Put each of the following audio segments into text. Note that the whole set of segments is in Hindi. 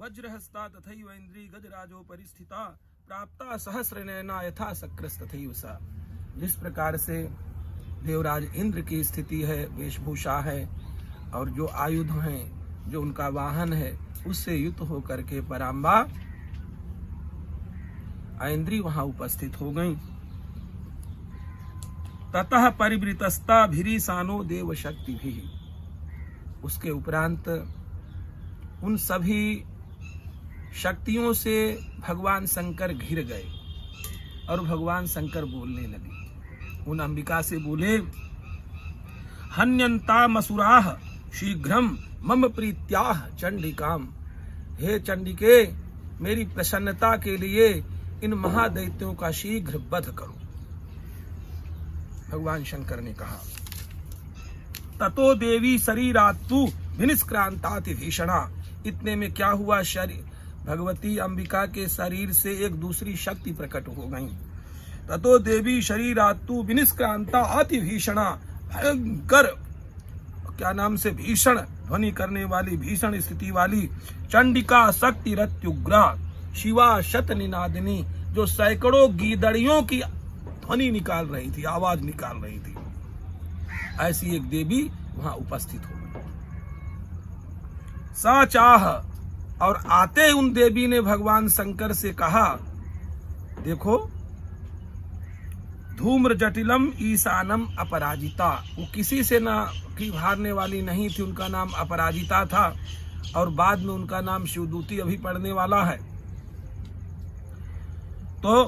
वज्रहस्ता तथैव इंद्री गजराजो परिस्थिता प्राप्ता सहस्र नयना यथा सक्रस तथैव सा। जिस प्रकार से देवराज इंद्र की स्थिति है, वेशभूषा है और जो आयुध हैं, जो उनका वाहन है, उससे युक्त होकर के पराम्बा ऐन्द्री वहां उपस्थित हो गई। ततः परिवृतस्ता भिरीसानो देव शक्ति भी। उसके उपरांत उन सभी शक्तियों से भगवान शंकर घिर गए और भगवान शंकर बोलने लगे। उन अंबिका से बोले, हन्यंता मसुराह शीघ्रम मम प्रीत्याह चंडिकाम। हे चंडिके, मेरी प्रसन्नता के लिए इन महादैत्यों का शीघ्र वध करो। भगवान शंकर ने कहा, ततो देवी शरीरात्तु विनिष्क्रांताति भीषणा। इतने में क्या हुआ, शरीर भगवती अंबिका के शरीर से एक दूसरी शक्ति प्रकट हो गई। ततो देवी शरीरात्तु विनिष्क्रांता अति भीषणा। भयंकर, क्या नाम से, भीषण ध्वनि करने वाली, भीषण स्थिति वाली चंडिका शक्ति रत्युग्रा शिवा शत निनादिनी, जो सैकड़ों गीदड़ियों की ध्वनि निकाल रही थी, आवाज निकाल रही थी, ऐसी एक देवी वहां उपस्थित हो गई। सा चाह, और आते उन देवी ने भगवान शंकर से कहा, देखो, धूम्र जटिलम ईशानम अपराजिता। वो किसी से ना की हारने वाली नहीं थी, उनका नाम अपराजिता था और बाद में उनका नाम शिवदूती अभी पड़ने वाला है। तो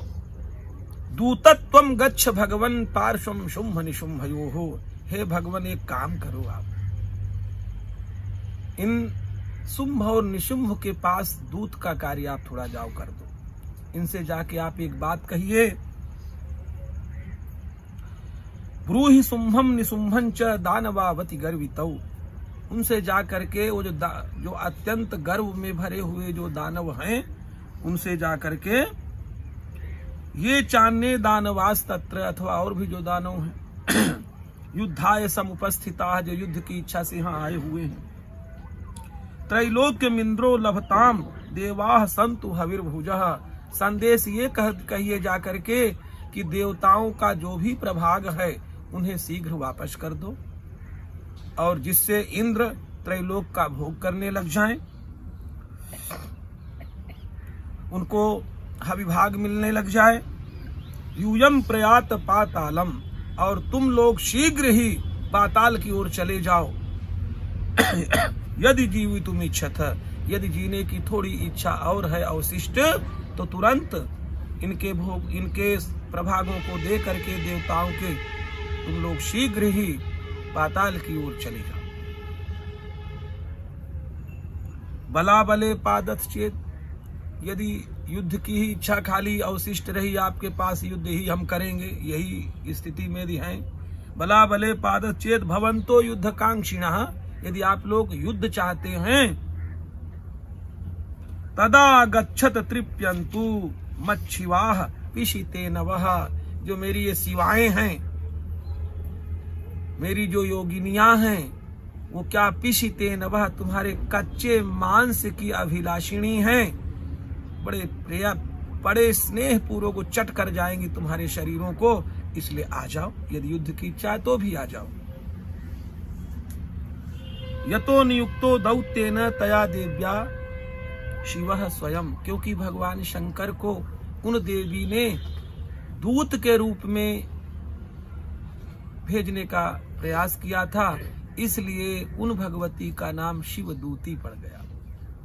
दूतत्वम गच्छ भगवन पार्श्वम शुंभ निशुंभयोः। हे भगवान, एक काम करो, आप इन शुंभ और निशुंभ के पास दूत का कार्य आप थोड़ा जाओ कर दो। इनसे जाके आप एक बात कहिए, ब्रूहि शुंभम निशुंभं च दानवावति गर्वितौ। उनसे जा करके वो जो अत्यंत गर्व में भरे हुए जो दानव हैं, उनसे जा करके ये चान्ने दानवास तत्र, अथवा और भी जो दानव हैं, युद्धाय समुपस्थिता, जो युद्ध की इच्छा से यहाँ आए हुए हैं। त्रैलोक्यमिंद्रो लभताम देवाः सन्तु हविर्भुजः। संदेश ये कहिए जा करके कि देवताओं का जो भी प्रभाग है उन्हें शीघ्र वापस कर दो, और जिससे इंद्र त्रैलोक का भोग करने लग जाएं, उनको हविभाग मिलने लग जाए। यूयम प्रयात पातालम, और तुम लोग शीघ्र ही पाताल की ओर चले जाओ। यदि जीवितुम इच्छथ, यदि जीने की थोड़ी इच्छा और है अवशिष्ट, तो तुरंत इनके भोग, इनके प्रभागों को दे करके देवताओं के तुम लोग शीघ्र ही पाताल की ओर चले जाओ। बला बले पादथ चेत, यदि युद्ध की ही इच्छा खाली अवशिष्ट रही आपके पास, युद्ध ही हम करेंगे, यही स्थिति में हैं। बला बले पादथ चेत भवंतो युद्ध कांक्षिणः, यदि आप लोग युद्ध चाहते हैं, तदा गच्छत तृप्यंतु मच्छिवाह पिशिते नवः। जो मेरी ये शिवाएं हैं, मेरी जो योगिनियां हैं, वो क्या पिशिते नवः, तुम्हारे कच्चे मांस की अभिलाषिणी हैं। बड़े स्नेह पूर्वक को चट कर जाएंगी तुम्हारे शरीरों को, इसलिए आ जाओ, यदि युद्ध की इच्छा है तो भी आ जाओ। यतो नियुक्तो दौत्येन तया देव्या शिवः स्वयं, क्योंकि भगवान शंकर को उन देवी ने दूत के रूप में भेजने का प्रयास किया था, इसलिए उन भगवती का नाम शिवदूती पड़ गया।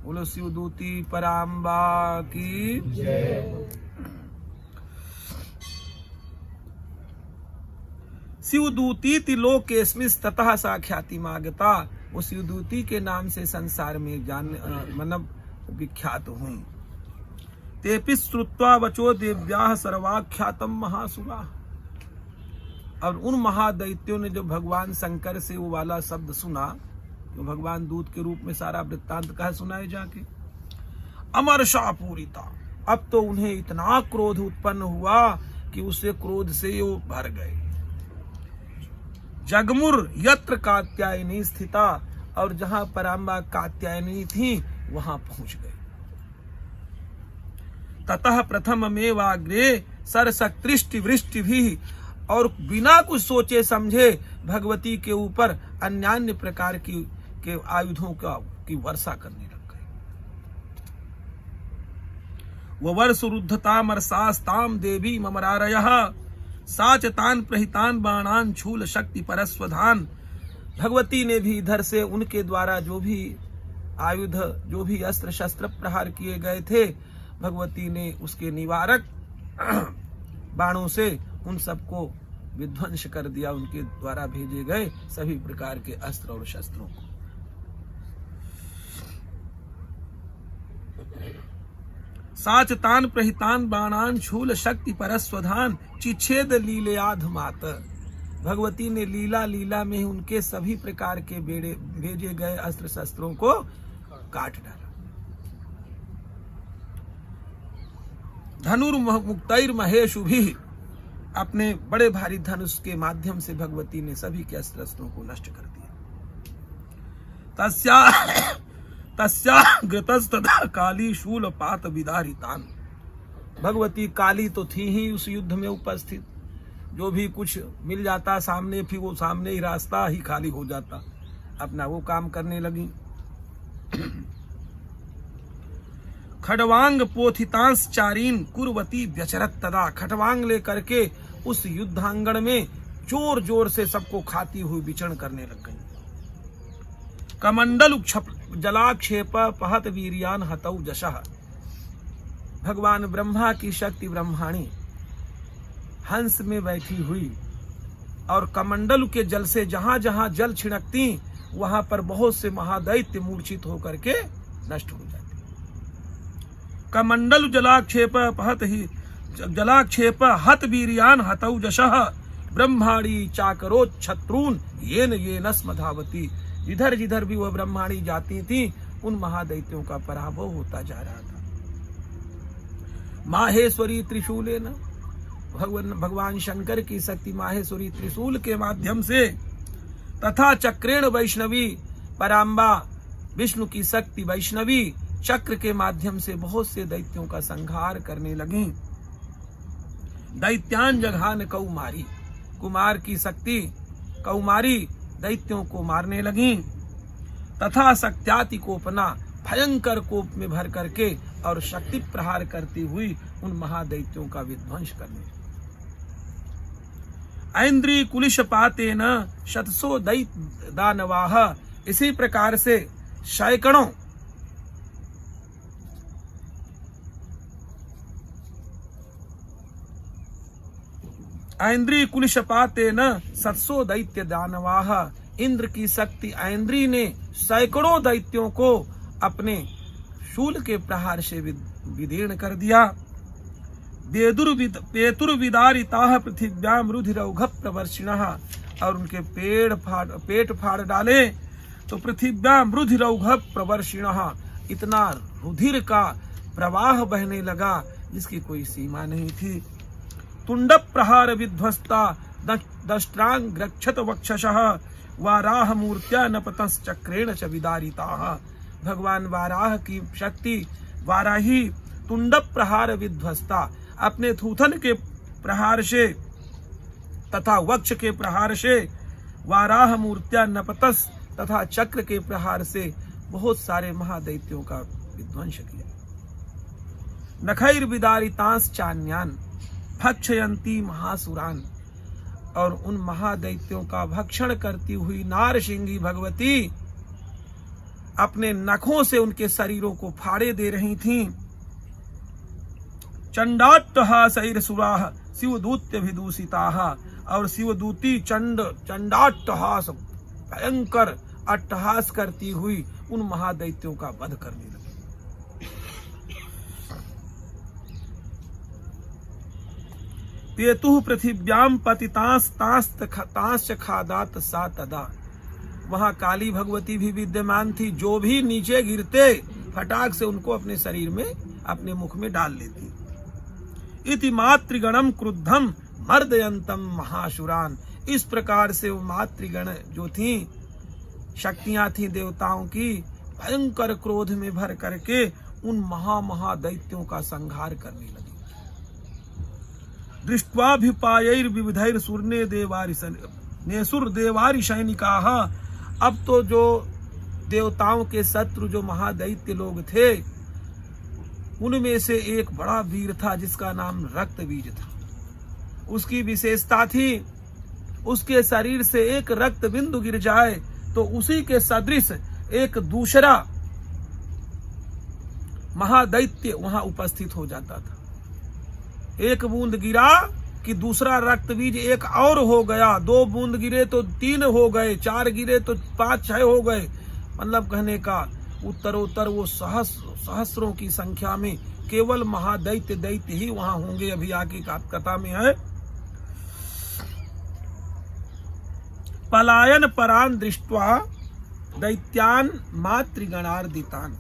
बोलो शिवदूती पराम्बा की जय। शिवदूती तिलोकेस्मिस्ततः सा ख्यातिमागता। वो शिवदूती के नाम से संसार में मतलब विख्यात हुई। तेपि श्रुत्वा वचो देव्याः सर्वाख्यातम महासुरा। और उन महादैत्यों ने जो भगवान शंकर से वो वाला शब्द सुना, जो भगवान दूत के रूप में सारा वृत्तांत कहा सुनाए जाके, अमरशा पूरिता, अब तो उन्हें इतना क्रोध उत्पन्न हुआ कि उसे क्रोध से वो भर गए। जगमुर यत्र कात्यायनी स्थिता, और जहां पराम्बा कात्यायनी थी वहां पहुंच गए। ततः प्रथममेवाग्रे सरसकृष्टि वृष्टि भी, और बिना कुछ सोचे समझे भगवती के ऊपर अन्यान्य प्रकार के आयुधों की वर्षा करने लग गए। ववर्ष रुद्धताम अरसास्ताम देवी ममरारयः साचतान प्रहितान बाणान छूल शक्ति परस्वधान। भगवती ने भी इधर से उनके द्वारा जो भी आयुध, जो भी अस्त्र शस्त्र प्रहार किए गए थे, भगवती ने उसके निवारक बाणों से उन सबको विध्वंस कर दिया, उनके द्वारा भेजे गए सभी प्रकार के अस्त्र और शस्त्रों को। साचतान प्रहितान बाणान छूल शक्ति परस्वधान चिच्छेद लीलयाध मात। भगवती ने लीला में उनके सभी प्रकार के भेजे गए अस्त्र शस्त्रों को काट डाला। धनुर्मुक्तैर महेशु भी, अपने बड़े भारी धनुष के माध्यम से भगवती ने सभी के अस्त्र शस्त्रों को नष्ट कर दिया। तस्या काली शूल पात विदारितान। भगवती काली तो थी ही उस युद्ध में उपस्थित, जो भी कुछ मिल जाता सामने, फिर वो सामने ही रास्ता ही खाली हो जाता, अपना वो काम करने लगी। खड़वांग पोथितांस चारीन कुर्वती व्यचरत तदा। खड़वांग लेकर के उस युद्धांगण में जोर जोर से सबको खाती हुई विचरण करने लग गई। कमंडल जलाक्षेप पहत वीरियान हतौ जशः। भगवान ब्रह्मा की शक्ति ब्रह्माणी हंस में बैठी हुई और कमंडल के जल से जहां जहां जल छिड़कती वहां पर बहुत से महादैत्य मूर्छित होकर के नष्ट हो जाते। कमंडल जलाक्षेप हत वीरियान हतौ जशः ब्रह्माणी चाकरो छत्रून येन स्मधावती। जिधर जिधर भी वह ब्रह्माणी जाती थी उन महादैत्यों का पराभव होता जा रहा था। माहेश्वरी त्रिशूलेन, भगवान शंकर की शक्ति माहेश्वरी त्रिशूल के माध्यम से, तथा चक्रेण वैष्णवी पराम्बा, विष्णु की शक्ति वैष्णवी चक्र के माध्यम से बहुत से दैत्यों का संहार करने लगी। दैत्यान जघान कौमारी, कुमार की शक्ति कौमारी दैत्यों को मारने लगी। तथा शक्त्याति कोपना, भयंकर कोप में भर करके और शक्ति प्रहार करती हुई उन महादैत्यों का विध्वंस करने। ऐन्द्री कुलिश पातेन शतसो दैत्य दानवाह। इसी प्रकार से सैकड़ों ऐन्द्री कुलिशपातेन सत्सो दैत्य दानवाह। इंद्र की शक्ति ऐन्द्री ने सैकड़ों दैत्यों को अपने शूल के प्रहार से विदीर्ण कर दिया। पेतुर्विदारिताः पृथिव्याम रुधिरौघ प्रवर्षिणः। और उनके पेट फाड़ डाले तो पृथिव्याम रुधिरौघ प्रवर्षिणः, इतना रुधिर का प्रवाह बहने लगा जिसकी कोई सीमा नहीं थी। तुंड प्रहार विध्वस्ता दष्ट्रांग रक्षत वक्षशः वाराह मूर्त्या नपतंस चक्रेण च विदारिताः। भगवान वाराह की शक्ति वाराही तुंड प्रहार विध्वस्ता, अपने थूथन के प्रहार से तथा वक्ष के प्रहार से, वाराह मूर्त्या नपतस तथा चक्र के प्रहार से बहुत सारे महादैत्यों का विध्वंस किया। नखैर विदारितांस चान्यान भक्षयंती महासुरान। और उन महादैत्यों का भक्षण करती हुई नारसिंगी भगवती अपने नखों से उनके शरीरों को फाड़े दे रही थीं। चंडाट्टहासैरसुराः शिवदूत्यभिदूषिताः। और शिवदूती चंडाट्टहास, भयंकर अट्टहास करती हुई उन महादैत्यों का वध करने लगी। पेतुः पृथिव्याम पतितांस खादात सा तदा। वहां काली भगवती भी विद्यमान थी, जो भी नीचे गिरते फटाक से उनको अपने शरीर में, अपने मुख में डाल लेती। इति मातृगणम क्रुद्धम मर्दयंतम महाशुरान। इस प्रकार से वो मातृगण जो थी, शक्तियां थी देवताओं की, भयंकर क्रोध में भर करके उन महादैत्यों का संहार करने लगी। दृष्ट्वाभिपायैर्विविधैर सुरने नेसुर देवारि सैनिकाः। अब तो जो देवताओं के शत्रु जो महादैत्य लोग थे, उनमें से एक बड़ा वीर था जिसका नाम रक्तबीज था। उसकी विशेषता थी, उसके शरीर से एक रक्त बिंदु गिर जाए तो उसी के सदृश एक दूसरा महादैत्य वहां उपस्थित हो जाता था। एक बूंद गिरा कि दूसरा रक्तबीज एक और हो गया, 2 बूंद गिरे तो 3 हो गए, 4 गिरे तो 5-6 हो गए। मतलब कहने का उत्तरोत्तर वो सहस्रों की संख्या में केवल दैत्य ही वहां होंगे। अभी आगे कथा में है। पलायन परान दृष्ट्वा दैत्यान मातृगणार्दितान।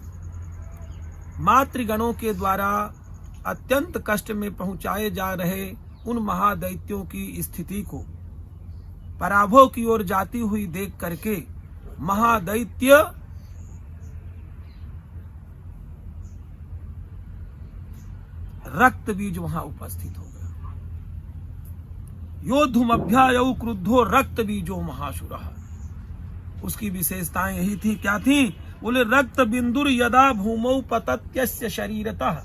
मातृगणों के द्वारा अत्यंत कष्ट में पहुंचाए जा रहे उन महादैत्यों की स्थिति को पराभव की ओर जाती हुई देख करके महादैत्य रक्तबीज वहां उपस्थित हो गया। योद्धुमभ्यायौ क्रुद्धो रक्तबीजो महाशुरः। उसकी विशेषताएं यही थी। क्या थी? बोले रक्त बिंदुर यदा भूमौ पतत्यस्य शरीरतः।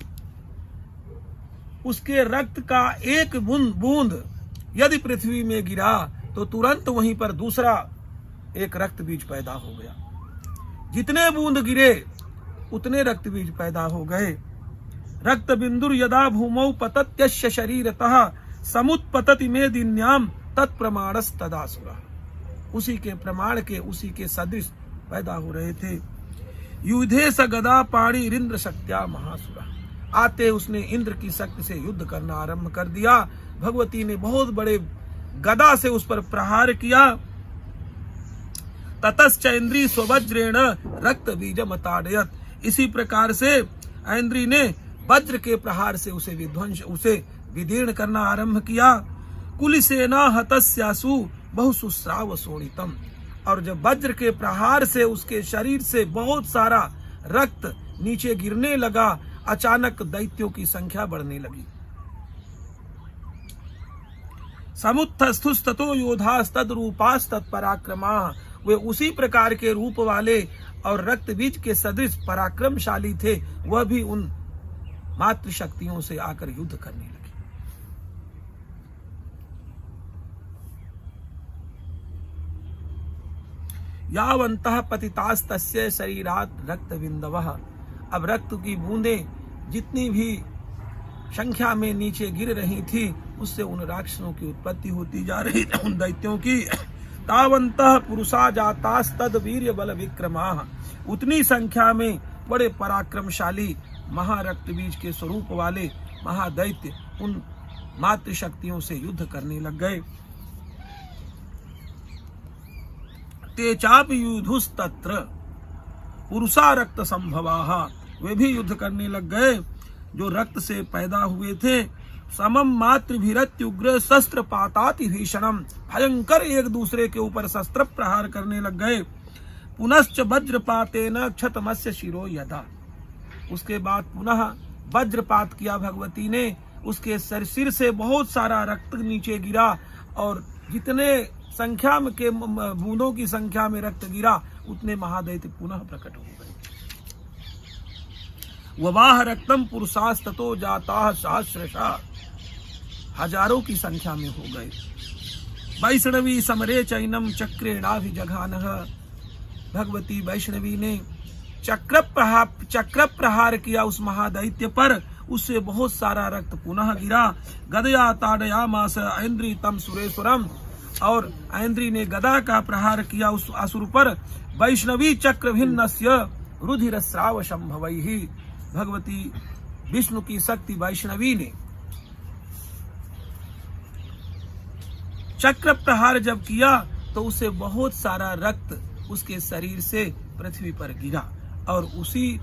उसके रक्त का एक बूंद यदि पृथ्वी में गिरा तो तुरंत वहीं पर दूसरा एक रक्त बीज पैदा हो गया। जितने बूंद गिरे उतने रक्त बीज पैदा हो गए। रक्त बिंदुर यदा भूमौ पतत्यस्य शरीरतः समुत्पतति मेदिन्याम तत्प्रमाणस तदासुरा। उसी के प्रमाण के, उसी के सदृश पैदा हो रहे थे। युद्धे स गदा पाणी इंद्र शक्त्या महासुरा। आते उसने इंद्र की शक्ति से युद्ध करना आरंभ कर दिया। भगवती ने बहुत बड़े गदा से उस पर प्रहार किया। ततश्च इंद्री स्ववज्रेण रक्त बीजम ताड़यत। इसी प्रकार से इंद्री ने वज्र के प्रहार से उसे विदीर्ण करना आरंभ किया। कुलिसेना हतस्यासु बहुसुस्राव शोणितम। और जब वज्र के प्रहार से उसके शरीर से बहुत सारा रक्त नीचे गिरने लगा, अचानक दैत्यों की संख्या बढ़ने लगी। समुत्थस्थुस्ततो योधास्तद रूपास्तत्पराक्रमा। वे उसी प्रकार के रूप वाले और रक्तबीज के सदृश पराक्रमशाली थे। वह भी उन मातृशक्तियों से आकर युद्ध करने लगे। यावन्तः पतितास्तस्य शरीरात् रक्त बिंदवः। अब रक्त की बूंदें जितनी भी संख्या में नीचे गिर रही थी, उससे उन राक्षसों की उत्पत्ति होती जा रही थी, उन दैत्यों की। तावन्तः पुरुषा जातास्तद वीर्य बल विक्रमाः। उतनी संख्या में बड़े पराक्रमशाली महारक्तबीज के स्वरूप वाले महादैत्य उन मातृशक्तियों से युद्ध करने लग गए। ते चापि युधुस्तत्र पुरुषा रक्त संभवाः। वे भी युद्ध करने लग गए जो रक्त से पैदा हुए थे। समम मातृभिरत्युग्र शस्त्र पाताति भीषणम। भयंकर एक दूसरे के ऊपर शस्त्र प्रहार करने लग गए। पुनश्च वज्रपातेन क्षतमस्य शिरो यदा। उसके बाद पुनः वज्रपात किया भगवती ने। उसके सिर से बहुत सारा रक्त नीचे गिरा और जितने संख्या में के बूंदों की संख्या में रक्त गिरा, उतने महादैत्य पुनः प्रकट हो गए। ववाह रक्तम पुरुषास्ततो जाता सहस्रशः। हजारों की संख्या में हो गए। वैष्णवी समरे चैनम चक्रेणाभिजघानः। भगवती वैष्णवी ने चक्र प्रहार किया उस महादैत्य पर। उससे बहुत सारा रक्त पुनः गिरा। गदया ताड़यामास ऐन्द्री तम सुरेश्वरम। और ऐन्द्री ने गदा का प्रहार किया उस असुर पर। वैष्णवी चक्र भिन्नस्य रुधिर स्राव संभवैहि। भगवती विष्णु की शक्ति वैष्णवी ने चक्र प्रहार जब किया तो उसे बहुत सारा रक्त उसके शरीर से पृथ्वी पर गिरा। और उसी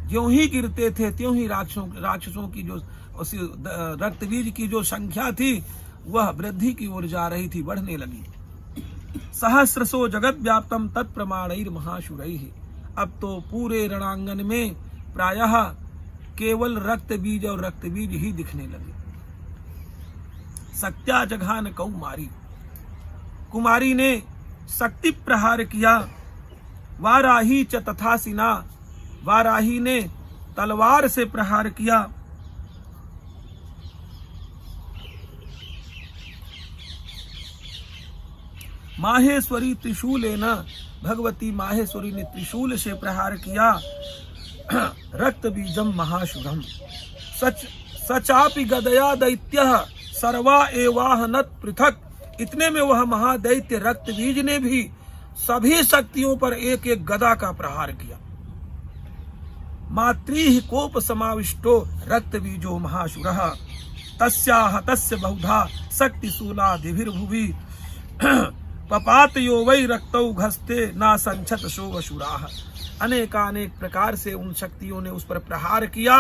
ज्यों ही गिरते थे त्यों ही राक्षसों की जो रक्तबीज की जो संख्या थी वह वृद्धि की ओर जा रही थी, बढ़ने लगी। सहस्रसो जगत व्याप्तम तत्प्रमाणैर महाशुरैः। अब तो पूरे रणांगन में प्रायः केवल रक्त बीज और रक्त बीज ही दिखने लगे। सत्या जघान कौमारी, कुमारी ने शक्ति प्रहार किया। वाराही च तथासिना, वाराही ने तलवार से प्रहार किया। माहेश्वरी त्रिशूलेन, भगवती माहेश्वरी ने त्रिशूल से प्रहार किया। रक्त बीजम महाशुरम सचापि गदया दैत्य सर्वा एवाहनत पृथक। इतने में वह महादैत्य रक्त बीज ने भी सभी शक्तियों पर एक एक गदा का प्रहार किया। मातृ कोप समाविष्टो रक्त बीजो महाशुरः तस्याह तस्य बहुधा शक्ति शूलादिभिर्भुवि पपात यो वै रक्तौ घस्ते ना संछत शोभशुराः। अनेकानेक प्रकार से उन शक्तियों ने उस पर प्रहार किया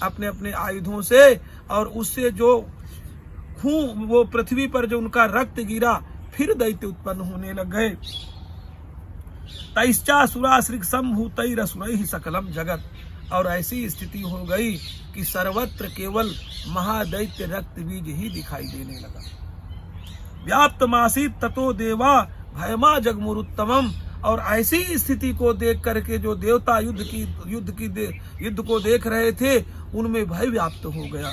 अपने अपने आयुधों से, और उससे जो खून, वो पृथ्वी पर जो उनका रक्त गिरा, फिर दैत्य उत्पन्न होने लग गए। तैश्चासुराश्रिक संभूतैरसुरैः सकलम जगत, और ऐसी स्थिति हो गई कि सर्वत्र केवल महादैत्य रक्त बीज ही दिखाई देने लगा। व्याप्तमासीत ततो देवा भयमा जगमुरुत्तमम, और ऐसी स्थिति को देख करके जो देवता युद्ध को देख रहे थे, उनमें भय व्याप्त हो गया।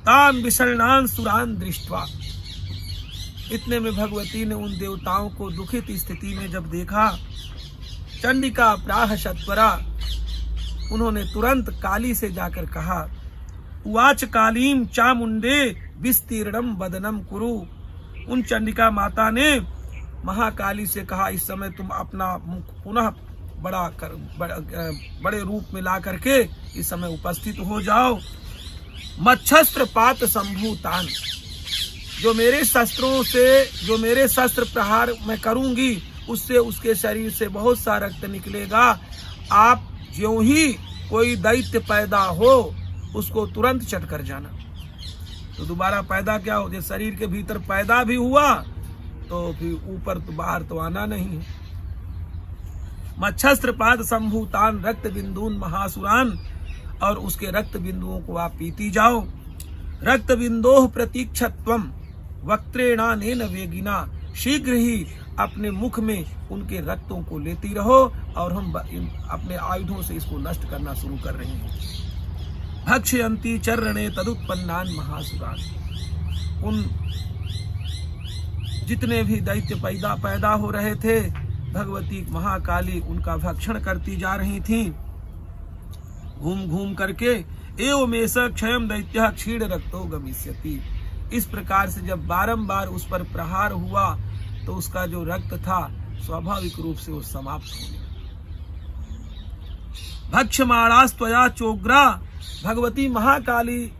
तान विशरणान सुरान दृष्ट्वा, इतने में भगवती ने उन देवताओं को दुखित स्थिति में जब देखा, चंडिका प्राह सत्वरा, उन्होंने तुरंत काली से जाकर कहा, उवाच कालीम चामुंडे विस्तीर्णम बदनम कुरु। उन चंडिका माता ने महाकाली से कहा, इस समय तुम अपना मुख पुनः बड़े रूप में ला करके इस समय उपस्थित हो जाओ। मच्छस्त्र पात संभूतान, जो मेरे शस्त्र प्रहार मैं करूंगी, उससे उसके शरीर से बहुत सा रक्त निकलेगा। आप ज्यों ही कोई दैत्य पैदा हो, उसको तुरंत चट कर जाना। तो दोबारा पैदा क्या हो, जैसे शरीर के भीतर पैदा भी हुआ तो फिर ऊपर तो बाहर तो आना नहीं है। मच्छस्त्र पाद संभूतान रक्त बिंदुन महासुरान, और उसके रक्त बिंदुओं को आप पीती जाओ। रक्त बिंदोह प्रतीक्षत्वम वक्त्रेणानेन वेगिना, शीघ्र ही अपने मुख में उनके रक्तों को लेती रहो, और हम अपने आयुधों से इसको नष्ट करना शुरू कर रहे हैं। भक्ष्यन्ति चरणे तदुत्पन्नान महासुरान, उन जितने भी दैत्य पैदा हो रहे थे, भगवती महाकाली उनका भक्षण करती जा रही थी घूम घूम करके। एवमेष क्षयम दैत्य क्षीण रक्तो गमिष्यति। इस प्रकार से जब बारंबार उस पर प्रहार हुआ तो उसका जो रक्त था स्वाभाविक रूप से वो समाप्त हो गया। भक्ष्यमाणास्त्वया चोग्रा, भगवती महाकाली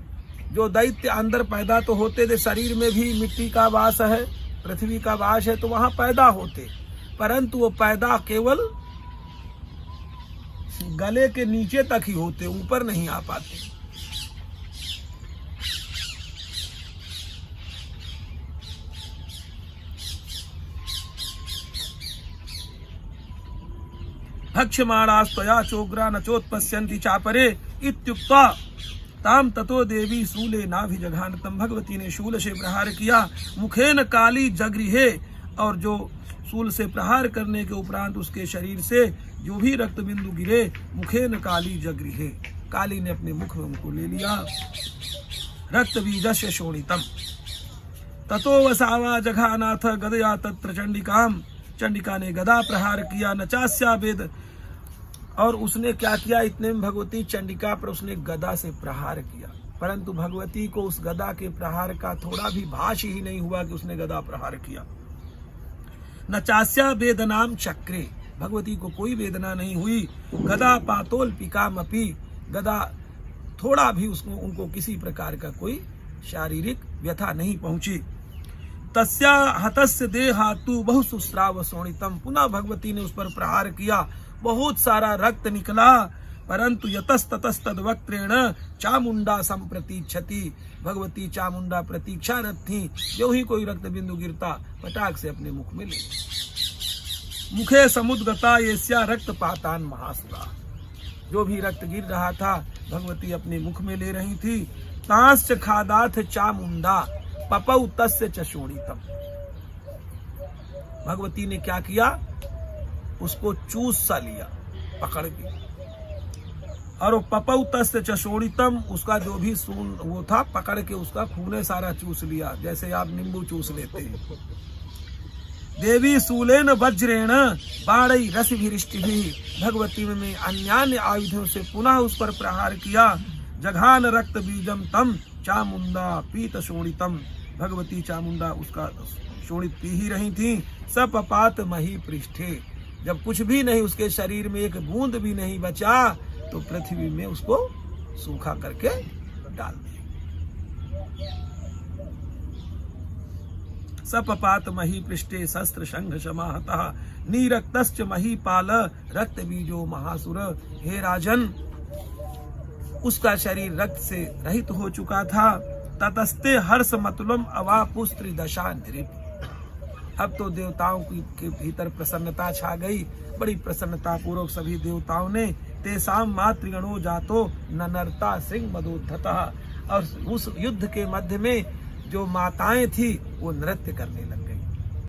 जो दैत्य अंदर पैदा तो होते थे, शरीर में भी मिट्टी का वास है, पृथ्वी का वास है, तो वहां पैदा होते, परंतु वो पैदा केवल गले के नीचे तक ही होते, ऊपर नहीं आ पाते। भक्ष्यमाणास्त्वया चोग्रा न चोत्पश्यन्ति चापरे इत्युक्त्वा ताम ततो देवी शूले नाभिजघानतम। भगवती ने शूल से प्रहार किया, मुखेन काली जगृहे, और जो शूल से प्रहार करने के उपरांत उसके शरीर से जो भी रक्त बिंदु गिरे, मुखेन काली जगृहे, काली ने अपने मुख में उनको ले लिया। रक्त बीजस्य शोणितम ततो वसावा जघानाथ गदया तत्र चंडिकाम, चंडिका ने गदा प्रहार किया। नचास्या वेद, और उसने क्या किया, इतने में भगवती चंडिका पर उसने गदा से प्रहार किया, परंतु भगवती को उस गदा के प्रहार का थोड़ा भी भाष ही नहीं हुआ कि उसने गदा प्रहार किया। नचास्या वेदनाम चक्रे, भगवती को कोई वेदना नहीं हुई। गदा पातोल पिकामपि, गदा थोड़ा भी उसको उनको किसी प्रकार का कोई शारीरिक व्यथा नहीं पहुंची। तस्या हतस्य देहातु बहु सुस्राव शोणितम, पुनः भगवती ने उस पर प्रहार किया, बहुत सारा रक्त निकला, परंतु यतस्ततस्तद वक्त्रेण चामुंडा संप्रतीक्षति, भगवती चामुंडा प्रतीक्षारत थी, जो ही कोई रक्त बिंदु गिरता पटाक से अपने मुख में ले। मुखे समुद्गता येस्या रक्तपातान महासुरा। जो भी रक्त गिर रहा था भगवती अपने मुख में ले रही थी। तांश्च खादाथ चामुंडा पपौ तस्य च शोणितम। भगवती ने क्या किया, उसको चूस सा लिया पकड़ के, और वो पपौ तस्य च शोणितम, उसका जो भी सून वो था पकड़ के उसका खूने सारा चूस लिया, जैसे आप नींबू चूस लेते हैं। देवी सूलेन वज्रेण बाणई रसभिरिष्टिभि। भगवती ने अन्यान्य आयुधों से पुनः उस पर प्रहार किया। जघान रक्त बीजम तम चामुंडा पीत शोणितम। भगवती चामुंडा उसका शोणित पी ही रही थी। सपपात मही पृष्ठे। जब कुछ भी नहीं, उसके शरीर में एक बूंद भी नहीं बचा, तो पृथ्वी में उसको सूखा करके डाल दिया। सपपात मही पृष्ठे शस्त्र शंख समाहतः नीरक्तश्च महीपाल रक्त बीजो महासुर। हे राजन, उसका शरीर रक्त से रहित हो चुका था। ततस्ते हर्ष मतुलम अवापुस्त्री दशा नृप। अब तो देवताओं के भीतर प्रसन्नता छा गई। बड़ी प्रसन्नता पूर्वक सभी देवताओं ने तेसाम मातृगणो जातो ननरता सिंह मदोद्धता। और उस युद्ध के मध्य में जो माताएं थी वो नृत्य करने लगी।